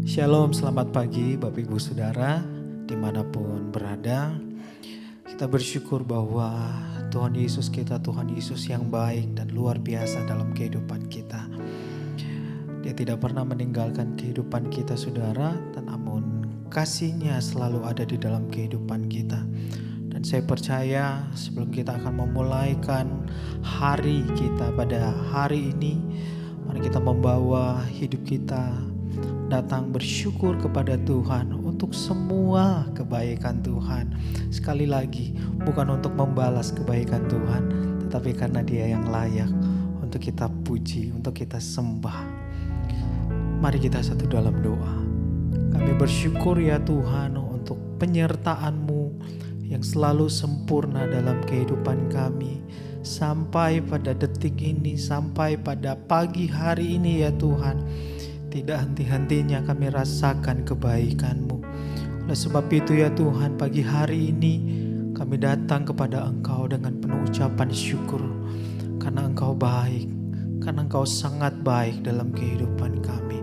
Shalom, selamat pagi Bapak Ibu Saudara dimanapun berada. Kita bersyukur bahwa Tuhan Yesus kita Tuhan Yesus yang baik dan luar biasa dalam kehidupan kita. Dia tidak pernah meninggalkan kehidupan kita saudara, dan namun kasih-Nya selalu ada di dalam kehidupan kita. Dan saya percaya sebelum kita akan memulaikan hari kita pada hari ini, mari kita membawa hidup kita datang bersyukur kepada Tuhan untuk semua kebaikan Tuhan. Sekali lagi, bukan untuk membalas kebaikan Tuhan, tetapi karena Dia yang layak untuk kita puji, untuk kita sembah. Mari kita satu dalam doa. Kami bersyukur ya Tuhan untuk penyertaan-Mu yang selalu sempurna dalam kehidupan kami. Sampai pada detik ini, sampai pada pagi hari ini ya Tuhan, tidak henti-hentinya kami rasakan kebaikan-Mu. Oleh sebab itu ya Tuhan, pagi hari ini kami datang kepada Engkau dengan penuh ucapan syukur. Karena Engkau baik, karena Engkau sangat baik dalam kehidupan kami.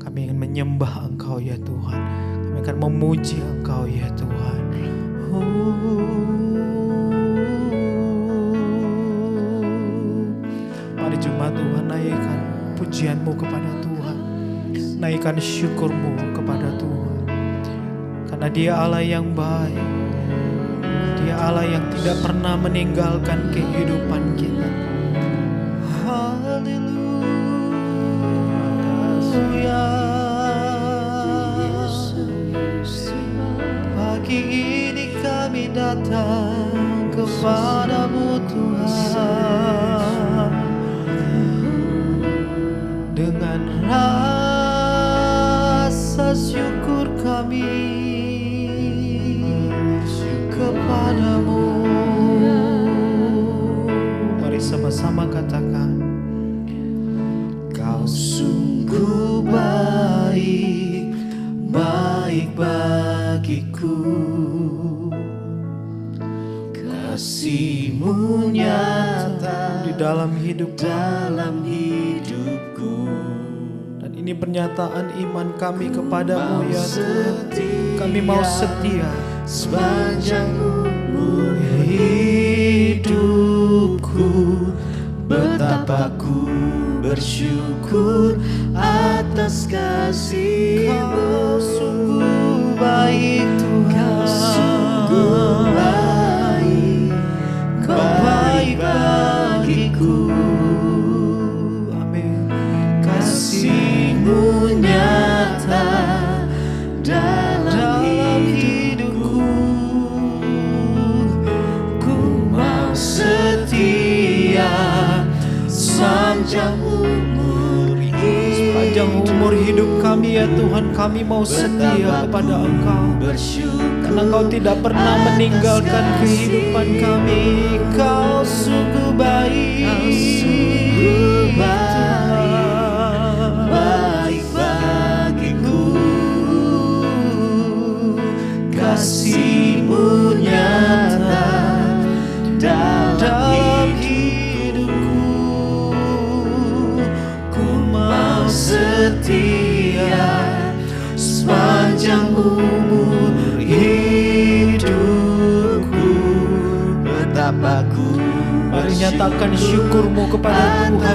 Kami ingin menyembah Engkau ya Tuhan. Kami akan memuji Engkau ya Tuhan. Mari jemaat Tuhan, naikkan pujian-Mu kepada Tuhan. Naikkan syukur-Mu kepada Tuhan. Karena Dia Allah yang baik. Dia Allah yang tidak pernah meninggalkan kehidupan kita. Haleluya. Pagi ini kami datang kepadamu Tuhan, dengan rasa syukur kami kepadamu. Mari sama-sama katakan, Kau sungguh baik, baik bagiku. Kasih-Mu nyata di dalam hidupku. Dan ini pernyataan iman kami kepadamu ya Tuhan. Kami mau setia sepanjang umur hidupku. Betapa ku bersyukur atas kasih-Mu. Sungguh baik Tuhan, sungguh baik, Kau baik bagiku. Amin. Kasih-Mu nyata dalam hidupku. Ku mau setia sepanjang umur hidup kami ya Tuhan. Kami mau setia kepada Engkau, karena Engkau tidak pernah meninggalkan kehidupan kami. Kau sungguh baik, baik bagiku. Kasih-Mu nyata dalam hidupku. Ku mau setia sepanjang umur hidupku. Betapa ku mari nyatakan syukur-Mu kepada Tuhan.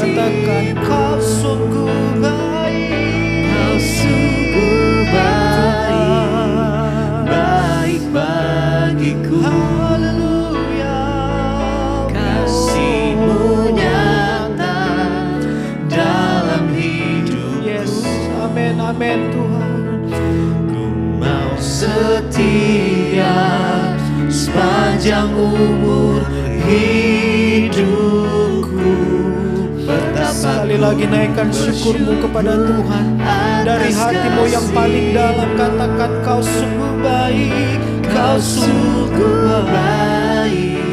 Katakan, Kau sungguh baik, Kau sungguh baik, baik bagiku. Haleluya. Kasih-Mu nyata dalam hidupku. Yes, amin, amin Tuhan. Ku mau setia sepanjang umur hidupku. Sekali lagi naikkan syukur-Mu kepada Tuhan. Dari hati-Mu yang paling dalam katakan, Kau sungguh baik, Kau sungguh baik,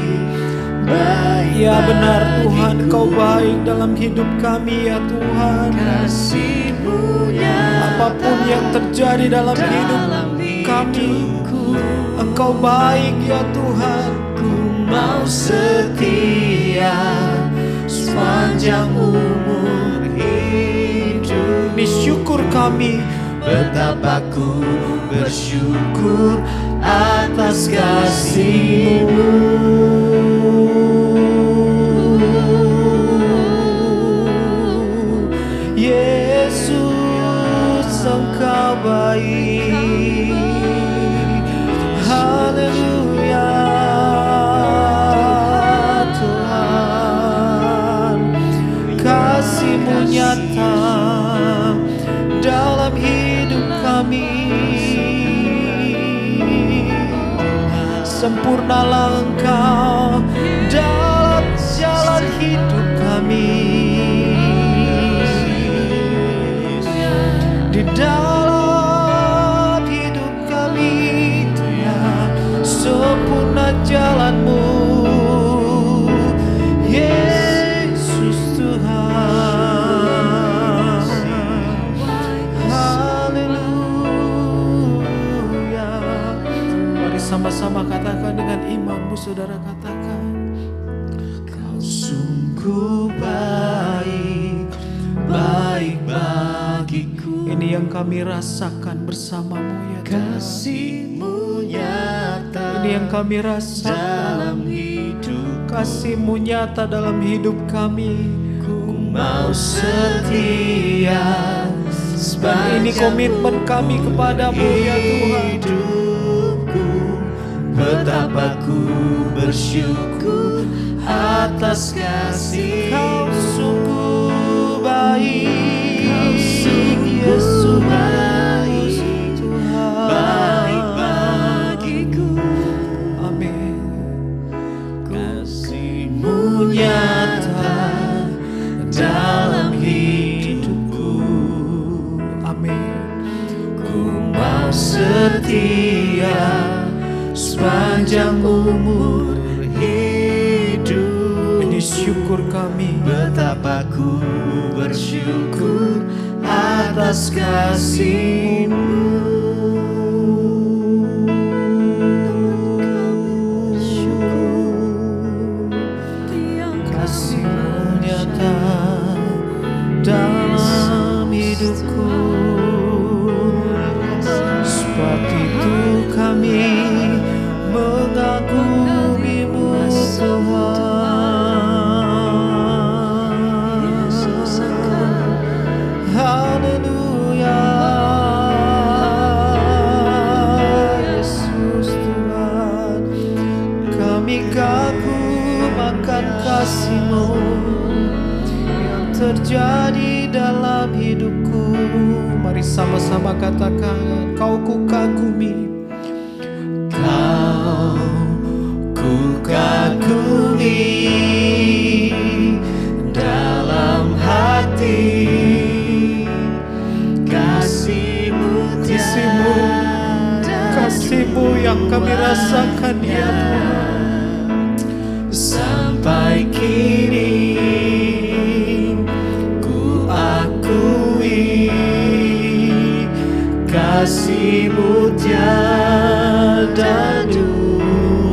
baik. Ya benar Tuhan, Kau baik dalam hidup kami ya Tuhan. Kasih-Mu apapun yang terjadi dalam hidup kami, Engkau baik ya Tuhan. Ku mau setia sepanjang umur hidup. Ini syukur kami kami. Betapa ku bersyukur atas kasih-Mu. Yesus, Engkau baik. Haleluya Tuhan, kasih-Mu nyata dalam hidup kami. Sempurnalah Engkau dalam jalan hidup kami. Di dalam hidup kami Tuhan, sempurna jalan-Mu, Yesus Tuhan. Haleluya. Mari sama-sama katakan dengan imanmu, saudara, katakan. Kau sungguh baik, baik bagiku. Ini yang kami rasakan bersama-Mu ya Tuhan. Kasih-Mu nyata Ini yang kami rasakan dalam hidup. kasih-Mu nyata dalam hidup kami. Ku mau setia Dan ini komitmen kami kepadamu ya Tuhan. hidupku. Betapa ku bersyukur atas kasih. Kau sungguh baik, Yesus baik, Tuhan. baik bagiku. Amin. Kasih-Mu nyata dalam hidupku. Amin. Ku mau setia sepanjang umur hidup. Ini syukur kami. Betapa ku bersyukur atas kasih-Mu. Kasih-Mu nyata dalam hidupku. Sebab itu kami mengagumi-Mu Tuhan. Haleluya Yesus Tuhan, kami kagum akan kasih-Mu yang terjadi dalam hidupku. Mari sama-sama katakan, Kau ku kagumi. Kau ku kagumi dalam hati. Kasih-Mu Kasih-Mu, kasih-Mu yang kami rasakan ya Tuhan. sampai kini ku akui kasih-Mu tiada duanya.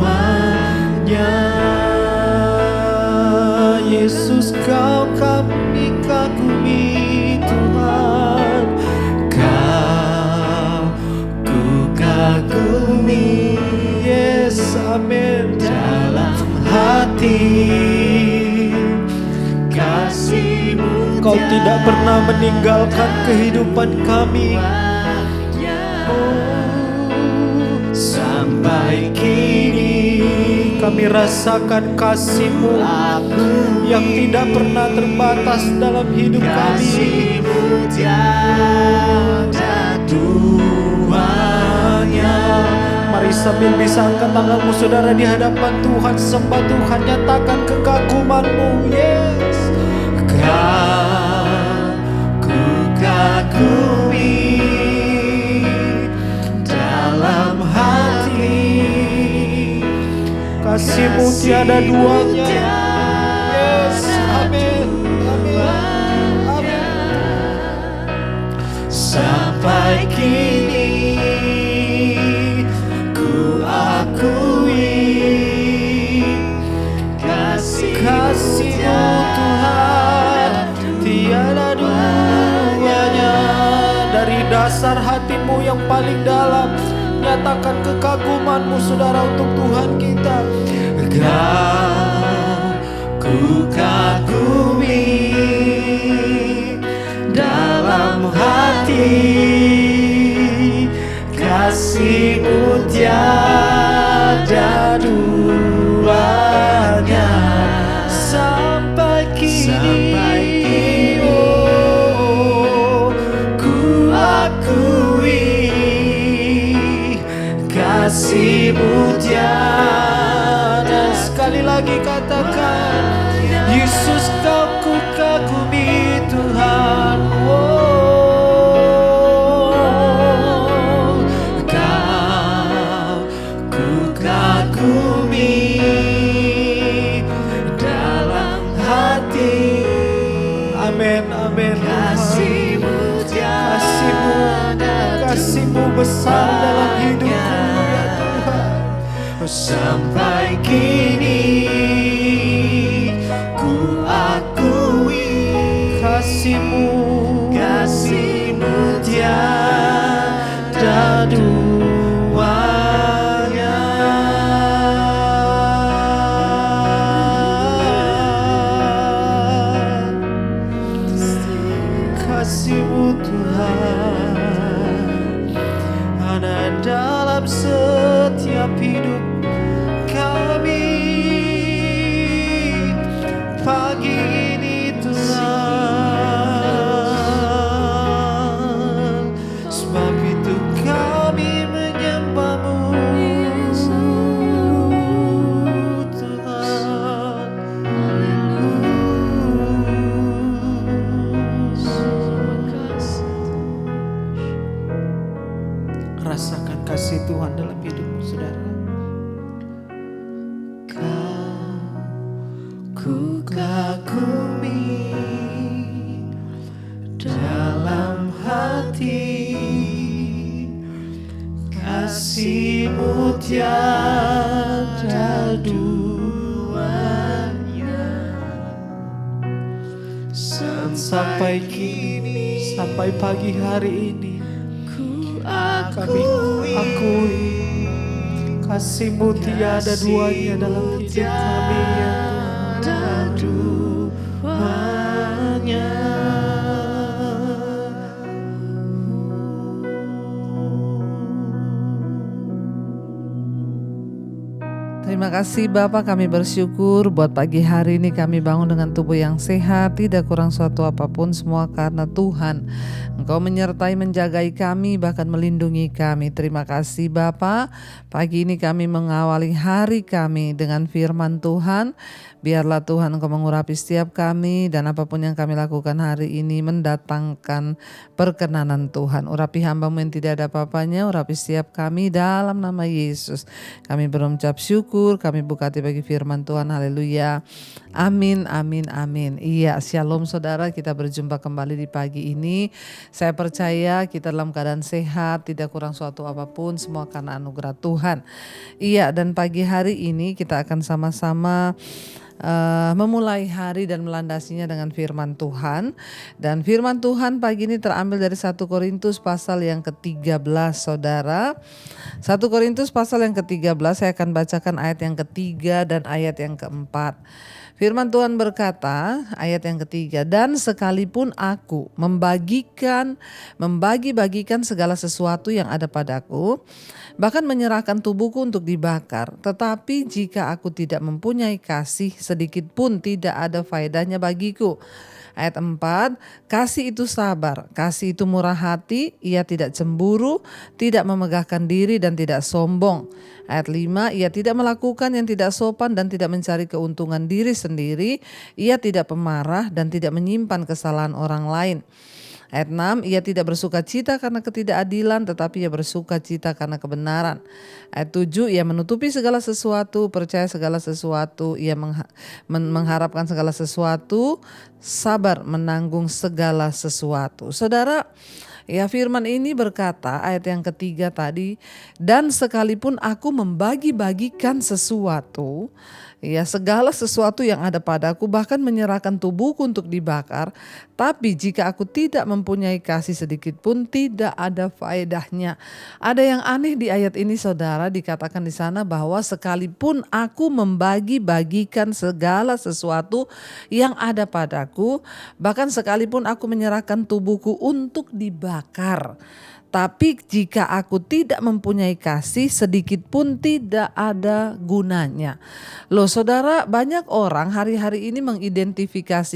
Yesus, Kau kami kagumi Tuhan. Kau ku kagumi, Yes, amin. dalam hati. Kasih-Mu Kau tidak pernah meninggalkan kehidupan kami. Sampai kini Kami rasakan kasih-Mu yang tidak pernah terbatas dalam hidup kami. kasih-Mu tiada duanya. Mari sambil bisa angkat tanganmu saudara di hadapan Tuhan, sembah Tuhan, nyatakan kekaguman-Mu. Yes. Kau ku kagumi dalam hati. Kasih-Mu tiada duanya. Yes, amin, amin, amin. Sampai kini ku akui kasih-Mu Tuhan tiada duanya. yang paling dalam. Nyatakan kekaguman-Mu saudara untuk Tuhan kita. Kau ku kagumi dalam hati, kasih-Mu tiada duanya. Sampai kini, oh, ku akui kasih-Mu tiada. sekali lagi katakan, Yesus Kau ku kagumi Tuhan. Kau ku kagumi dalam hati. Amin, amin. Kasih-Mu Kasih-Mu besar dalam hidupku ya Tuhan. Sampai kini ku akui Kasih-Mu tiada duanya. Kasih-Mu Tuhan ada dalam setiap hidup kami. Pagi ini Tuhan, sebab itu kami menyembah-Mu Tuhan. Rasakan kasih Tuhan dalam hidupmu saudara. Ku kagumi dalam hati, kasih-Mu tiada duanya. Sampai kini, sampai pagi hari ini kami akui kasih-Mu tiada duanya dalam hidup kami ya Tuhan. Duanya. Terima kasih Bapa, kami bersyukur buat pagi hari ini kami bangun dengan tubuh yang sehat, tidak kurang suatu apapun, semua karena Tuhan. Engkau menyertai menjagai kami, bahkan melindungi kami. Terima kasih Bapa, pagi ini kami mengawali hari kami dengan firman Tuhan. Biarlah Tuhan Engkau mengurapi setiap kami dan apapun yang kami lakukan hari ini mendatangkan perkenanan Tuhan. Urapi hamba-Mu yang tidak ada apa-apanya, urapi setiap kami dalam nama Yesus. Kami berucap syukur, kami buka hati bagi firman Tuhan. Haleluya. Amin, amin, amin. Iya, shalom saudara, kita berjumpa kembali di pagi ini. Saya percaya kita dalam keadaan sehat, tidak kurang suatu apapun, semua karena anugerah Tuhan. Iya, dan pagi hari ini kita akan sama-sama memulai hari dan melandasinya dengan firman Tuhan. Dan firman Tuhan pagi ini terambil dari 1 Korintus pasal yang ke-13 saudara. 1 Korintus pasal yang ke-13, saya akan bacakan ayat yang ketiga dan ayat yang keempat. Firman Tuhan berkata, ayat yang ketiga, dan sekalipun aku membagi-bagikan segala sesuatu yang ada padaku, bahkan menyerahkan tubuhku untuk dibakar, tetapi jika aku tidak mempunyai kasih, sedikit pun tidak ada faedahnya bagiku. Ayat 4, kasih itu sabar, kasih itu murah hati, ia tidak cemburu, tidak memegahkan diri dan tidak sombong. Ayat 5, ia tidak melakukan yang tidak sopan dan tidak mencari keuntungan diri sendiri, ia tidak pemarah dan tidak menyimpan kesalahan orang lain. Ayat 6, ia tidak bersuka cita karena ketidakadilan, tetapi ia bersuka cita karena kebenaran. Ayat 7, ia menutupi segala sesuatu, percaya segala sesuatu, ia mengharapkan segala sesuatu, sabar menanggung segala sesuatu. Saudara, ya firman ini berkata, ayat yang ketiga tadi, dan sekalipun aku membagi-bagikan sesuatu, Ya, segala sesuatu yang ada padaku, bahkan menyerahkan tubuhku untuk dibakar. Tapi jika aku tidak mempunyai kasih sedikit pun, tidak ada faedahnya. Ada yang aneh di ayat ini, saudara, dikatakan di sana bahwa sekalipun aku membagi-bagikan segala sesuatu yang ada padaku, bahkan sekalipun aku menyerahkan tubuhku untuk dibakar, tapi jika aku tidak mempunyai kasih, sedikit pun tidak ada gunanya. Loh saudara, banyak orang hari-hari ini mengidentikan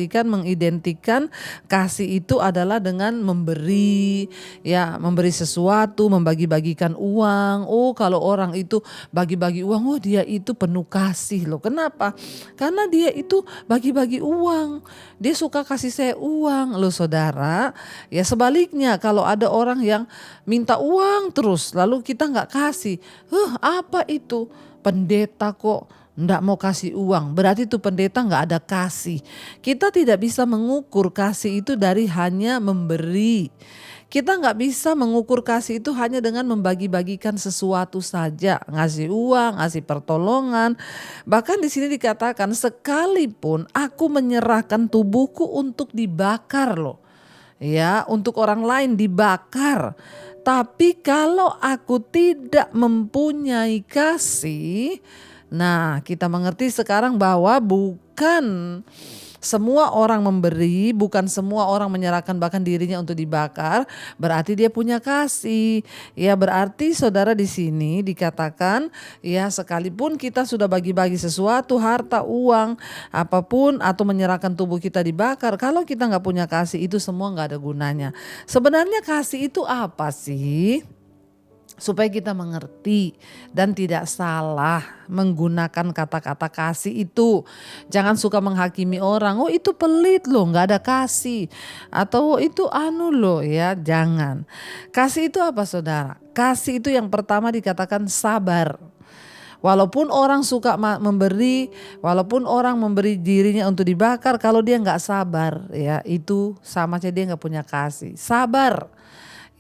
kasih itu adalah dengan memberi, ya, memberi sesuatu, membagi-bagikan uang. Oh, kalau orang itu bagi-bagi uang, oh dia itu penuh kasih loh. Kenapa? Karena dia itu bagi-bagi uang. Dia suka kasih saya uang. Loh saudara, ya sebaliknya kalau ada orang yang minta uang terus lalu kita nggak kasih, apa itu? Pendeta kok nggak mau kasih uang, berarti itu pendeta nggak ada kasih. Kita tidak bisa mengukur kasih itu dari hanya memberi. Kita nggak bisa mengukur kasih itu hanya dengan membagi-bagikan sesuatu saja, ngasih uang, ngasih pertolongan. Bahkan di sini dikatakan sekalipun aku menyerahkan tubuhku untuk dibakar loh. Ya, untuk orang lain dibakar. Tapi kalau aku tidak mempunyai kasih, nah kita mengerti sekarang bahwa bukan semua orang memberi, bukan semua orang menyerahkan bahkan dirinya untuk dibakar, berarti dia punya kasih. Ya berarti saudara di sini dikatakan, ya sekalipun kita sudah bagi-bagi sesuatu, harta, uang, apapun, atau menyerahkan tubuh kita dibakar, kalau kita nggak punya kasih itu semua nggak ada gunanya. Sebenarnya kasih itu apa sih? Supaya kita mengerti dan tidak salah menggunakan kata-kata kasih itu. Jangan suka menghakimi orang, oh itu pelit loh gak ada kasih. Atau itu loh ya, jangan. Kasih itu apa saudara? Kasih itu yang pertama dikatakan sabar. Walaupun orang suka memberi, walaupun orang memberi dirinya untuk dibakar, kalau dia gak sabar ya itu sama aja dia gak punya kasih. Sabar.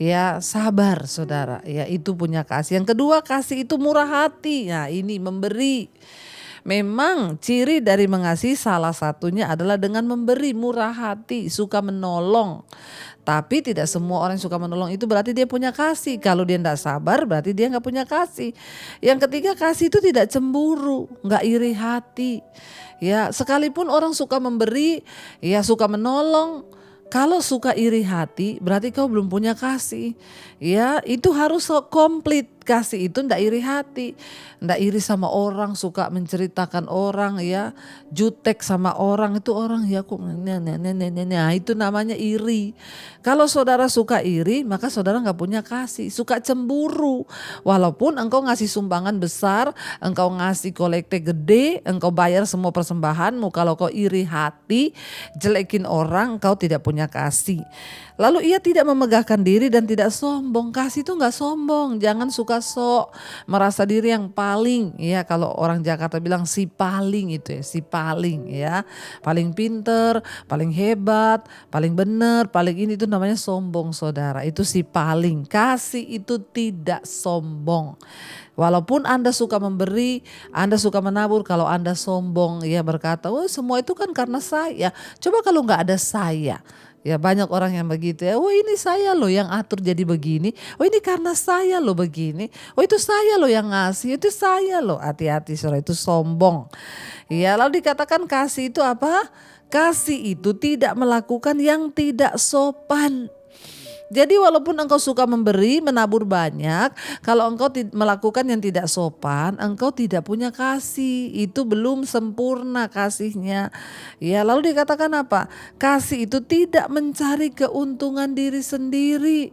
Ya sabar saudara, ya itu punya kasih. Yang kedua kasih itu murah hati, nah ini memberi. Memang ciri dari mengasihi salah satunya adalah dengan memberi, murah hati, suka menolong. Tapi tidak semua orang yang suka menolong itu berarti dia punya kasih. Kalau dia tidak sabar berarti dia gak punya kasih. Yang ketiga kasih itu tidak cemburu, gak iri hati. Ya sekalipun orang suka memberi, ya suka menolong, kalau suka iri hati berarti kau belum punya kasih. Ya itu harus komplit. Kasih itu ndak iri hati, ndak iri sama orang, suka menceritakan orang ya, jutek sama orang, itu orang ya kok nah itu namanya iri. Kalau saudara suka iri maka saudara nggak punya kasih, suka cemburu. Walaupun engkau ngasih sumbangan besar, engkau ngasih kolekte gede, engkau bayar semua persembahanmu, kalau kau iri hati, jelekin orang, engkau tidak punya kasih. Lalu ia tidak memegahkan diri dan tidak sombong. Kasih itu nggak sombong, jangan suka sok, merasa diri yang paling. Ya kalau orang Jakarta bilang si paling itu ya, si paling ya, paling pinter, paling hebat, paling benar, paling ini, itu namanya sombong saudara. Itu si paling. Kasih itu tidak sombong. Walaupun Anda suka memberi, Anda suka menabur, kalau Anda sombong ya berkata, oh semua itu kan karena saya. Coba kalau nggak ada saya. Ya banyak orang yang begitu ya, oh ini saya loh yang atur jadi begini, oh ini karena saya loh begini, oh itu saya loh yang ngasih, itu saya loh. Hati-hati saudara, itu sombong. Ya lalu dikatakan kasih itu apa? Kasih itu tidak melakukan yang tidak sopan. Jadi walaupun engkau suka memberi, menabur banyak, kalau engkau melakukan yang tidak sopan, engkau tidak punya kasih. Itu belum sempurna kasihnya. Ya, lalu dikatakan apa? Kasih itu tidak mencari keuntungan diri sendiri.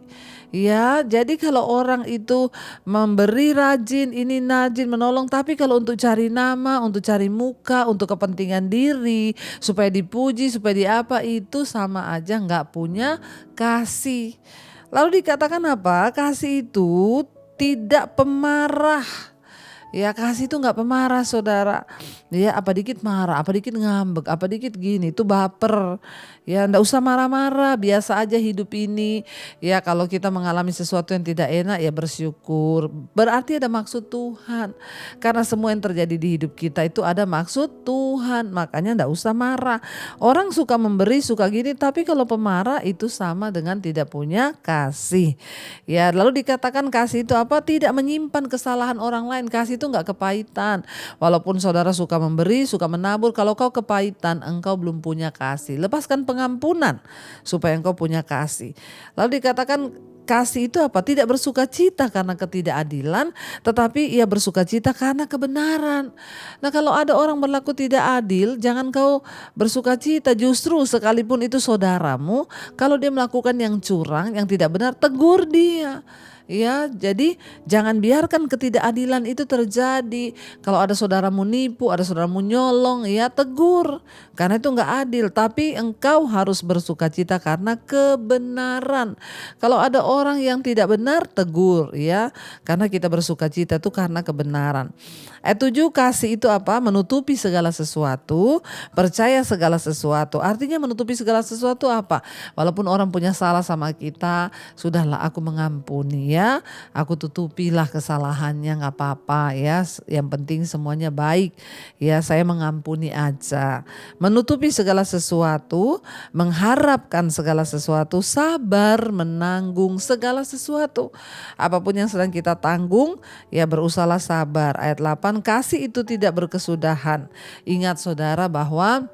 Ya, jadi kalau orang itu memberi rajin, ini rajin menolong, tapi kalau untuk cari nama, untuk cari muka, untuk kepentingan diri, supaya dipuji, supaya diapa, itu sama aja nggak punya kasih. Lalu dikatakan apa? Kasih itu tidak pemarah. Ya kasih itu nggak pemarah saudara. Ya apa dikit marah, apa dikit ngambek, apa dikit gini itu baper. Ya ndak usah marah-marah, biasa aja hidup ini. Ya kalau kita mengalami sesuatu yang tidak enak ya bersyukur. Berarti ada maksud Tuhan. Karena semua yang terjadi di hidup kita itu ada maksud Tuhan. Makanya ndak usah marah. Orang suka memberi, suka gini, tapi kalau pemarah itu sama dengan tidak punya kasih. Ya lalu dikatakan kasih itu apa? Tidak menyimpan kesalahan orang lain. Kasih itu nggak kepahitan. Walaupun saudara suka memberi, suka menabur, kalau kau kepahitan, engkau belum punya kasih. Lepaskan pengampunan supaya engkau punya kasih. Lalu dikatakan kasih itu apa? Tidak bersuka cita karena ketidakadilan, tetapi ia bersuka cita karena kebenaran. Nah kalau ada orang berlaku tidak adil, jangan kau bersuka cita. Justru sekalipun itu saudaramu, kalau dia melakukan yang curang, yang tidak benar, tegur dia. Ya, jadi jangan biarkan ketidakadilan itu terjadi. Kalau ada saudaramu nipu, ada saudaramu nyolong, ya tegur. Karena itu nggak adil. Tapi engkau harus bersukacita karena kebenaran. Kalau ada orang yang tidak benar, tegur, ya. Karena kita bersukacita itu karena kebenaran. Ayat 7, kasih itu apa? Menutupi segala sesuatu, percaya segala sesuatu. Artinya menutupi segala sesuatu apa? Walaupun orang punya salah sama kita, sudahlah aku mengampuni ya. Aku tutupilah kesalahannya, nggak apa-apa ya. Yang penting semuanya baik ya. Saya mengampuni aja. Menutupi segala sesuatu, mengharapkan segala sesuatu, sabar menanggung segala sesuatu. Apapun yang sedang kita tanggung ya berusahalah sabar. Ayat 8, kasih itu tidak berkesudahan. Ingat saudara bahwa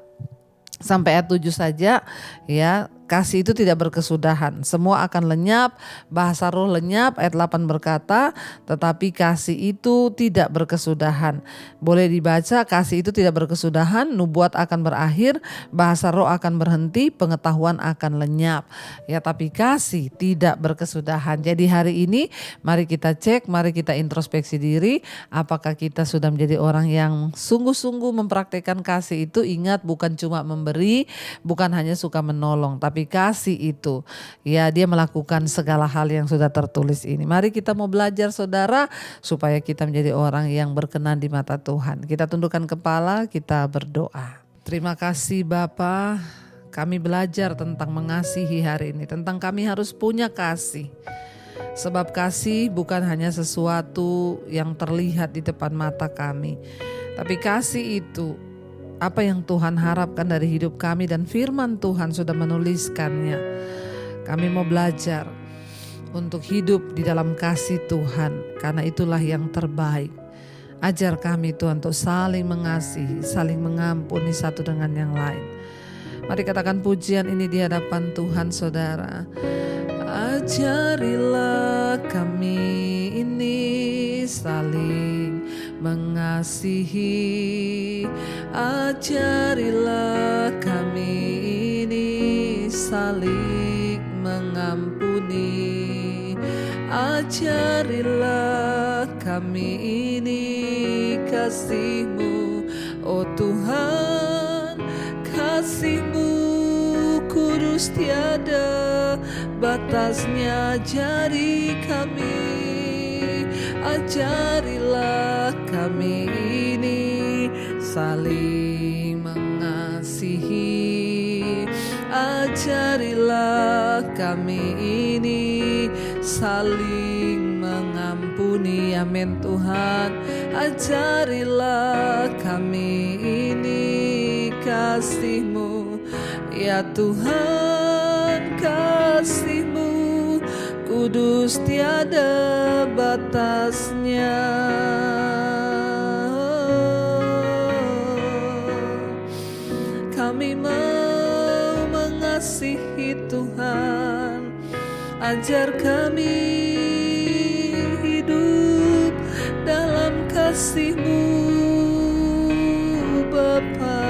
sampai ayat 7 saja ya. Kasih itu tidak berkesudahan, semua akan lenyap, bahasa roh lenyap. Ayat 8 berkata, tetapi kasih itu tidak berkesudahan. Boleh dibaca, kasih itu tidak berkesudahan, nubuat akan berakhir, bahasa roh akan berhenti, pengetahuan akan lenyap. Ya, tapi kasih tidak berkesudahan. Jadi hari ini mari kita cek, mari kita introspeksi diri, apakah kita sudah menjadi orang yang sungguh-sungguh mempraktekkan kasih itu. Ingat, bukan cuma memberi, bukan hanya suka menolong, tapi kasih itu ya dia melakukan segala hal yang sudah tertulis ini. Mari kita mau belajar saudara supaya kita menjadi orang yang berkenan di mata Tuhan. Kita tundukkan kepala, kita berdoa. Terima kasih Bapa, kami belajar tentang mengasihi hari ini, tentang kami harus punya kasih. Sebab kasih bukan hanya sesuatu yang terlihat di depan mata kami, tapi kasih itu apa yang Tuhan harapkan dari hidup kami, dan firman Tuhan sudah menuliskannya. Kami mau belajar untuk hidup di dalam kasih Tuhan, karena itulah yang terbaik. Ajar kami Tuhan untuk saling mengasihi, saling mengampuni satu dengan yang lain. Mari katakan pujian ini di hadapan Tuhan saudara. Ajarilah kami ini saling mengasihi, ajarilah kami ini saling mengampuni, ajarilah kami ini kasih-Mu, oh Tuhan, kasih-Mu kudus tiada batasnya. Ajari kami, ajarilah kami ini saling mengasihi, ajarilah kami ini saling mengampuni. Amin Tuhan, ajarilah kami ini kasih-Mu, ya Tuhan, kasih-Mu kudus tiada batasnya. Kami mau mengasihi Tuhan, ajar kami hidup dalam kasih-Mu Bapa.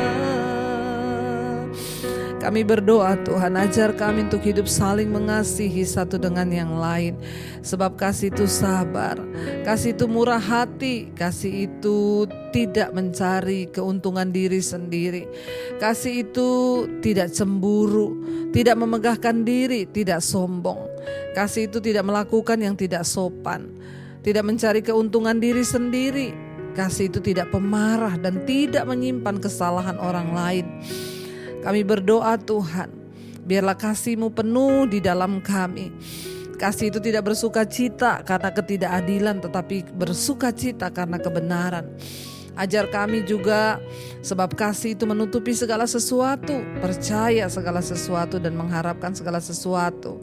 Kami berdoa Tuhan, ajar kami untuk hidup saling mengasihi satu dengan yang lain. Sebab kasih itu sabar, kasih itu murah hati, kasih itu tidak mencari keuntungan diri sendiri. Kasih itu tidak cemburu, tidak memegahkan diri, tidak sombong. Kasih itu tidak melakukan yang tidak sopan, tidak mencari keuntungan diri sendiri. Kasih itu tidak pemarah dan tidak menyimpan kesalahan orang lain. Kami berdoa Tuhan, biarlah kasih-Mu penuh di dalam kami. Kasih itu tidak bersuka cita karena ketidakadilan, tetapi bersuka cita karena kebenaran. Ajar kami juga, sebab kasih itu menutupi segala sesuatu, percaya segala sesuatu dan mengharapkan segala sesuatu.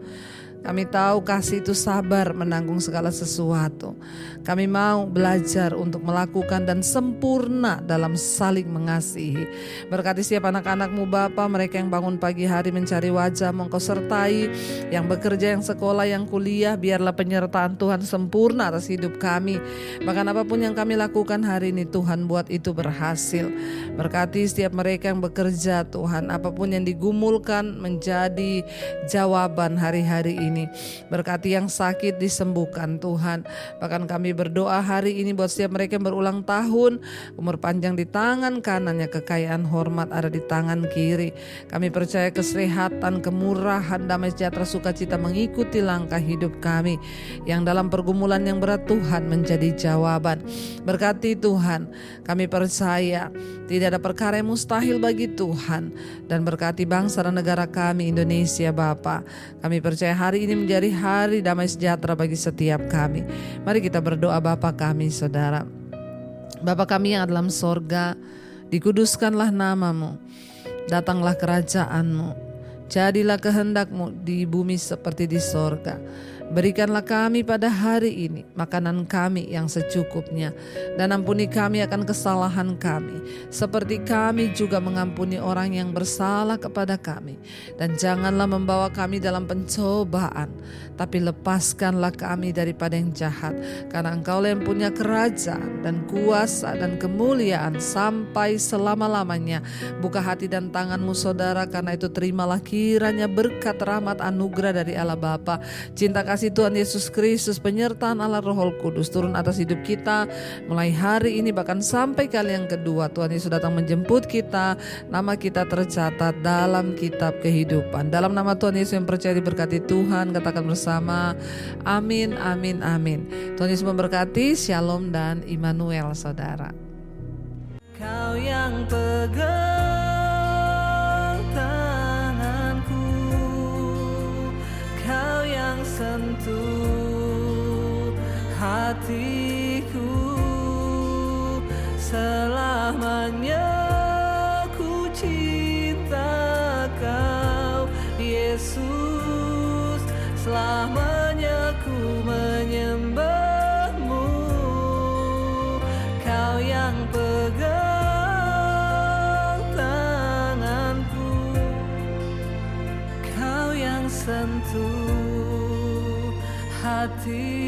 Kami tahu kasih itu sabar menanggung segala sesuatu. Kami mau belajar untuk melakukan dan sempurna dalam saling mengasihi. Berkati setiap anak-anak-Mu Bapa, mereka yang bangun pagi hari mencari wajah-Mu, Engkau sertai. Yang bekerja, yang sekolah, yang kuliah, biarlah penyertaan Tuhan sempurna atas hidup kami. Bahkan apapun yang kami lakukan hari ini, Tuhan buat itu berhasil. Berkati setiap mereka yang bekerja Tuhan, apapun yang digumulkan menjadi jawaban hari-hari ini. Berkati yang sakit disembuhkan Tuhan. Bahkan kami berdoa hari ini buat setiap mereka yang berulang tahun, umur panjang di tangan kanannya, kekayaan hormat ada di tangan kiri. Kami percaya kesehatan, kemurahan, damai sejahtera, sukacita mengikuti langkah hidup kami. Yang dalam pergumulan yang berat Tuhan menjadi jawaban. Berkati Tuhan, kami percaya tidak ada perkara yang mustahil bagi Tuhan. Dan berkati bangsa dan negara kami Indonesia Bapa. Kami percaya hari ini menjadi hari damai sejahtera bagi setiap kami. Mari kita berdoa Bapa kami Saudara. Bapa kami yang dalam sorga, dikuduskanlah nama-Mu, datanglah kerajaan-Mu, jadilah kehendak-Mu di bumi seperti di sorga. Berikanlah kami pada hari ini makanan kami yang secukupnya, dan ampuni kami akan kesalahan kami, seperti kami juga mengampuni orang yang bersalah kepada kami. Dan janganlah membawa kami dalam pencobaan, tapi lepaskanlah kami daripada yang jahat. Karena Engkau yang punya kerajaan dan kuasa dan kemuliaan sampai selama-lamanya. Buka hati dan tangan-Mu Saudara, karena itu terimalah kiranya berkat rahmat anugerah dari Allah Bapa, cinta kasih Tuhan Yesus Kristus, penyertaan Allah Roh Kudus turun atas hidup kita mulai hari ini bahkan sampai kali yang kedua Tuhan Yesus datang menjemput kita. Nama kita tercatat dalam kitab kehidupan. Dalam nama Tuhan Yesus yang percaya diberkati Tuhan, katakan bersama amin, amin, amin. Tuhan Yesus memberkati. Shalom dan Immanuel Saudara. Kau yang pegang tanganku, Kau yang sentuh hatiku, selamanya ku cinta Kau Yesus, selamanya ku menyembah-Mu. Kau yang pegang tanganku, Kau yang sentuh hati.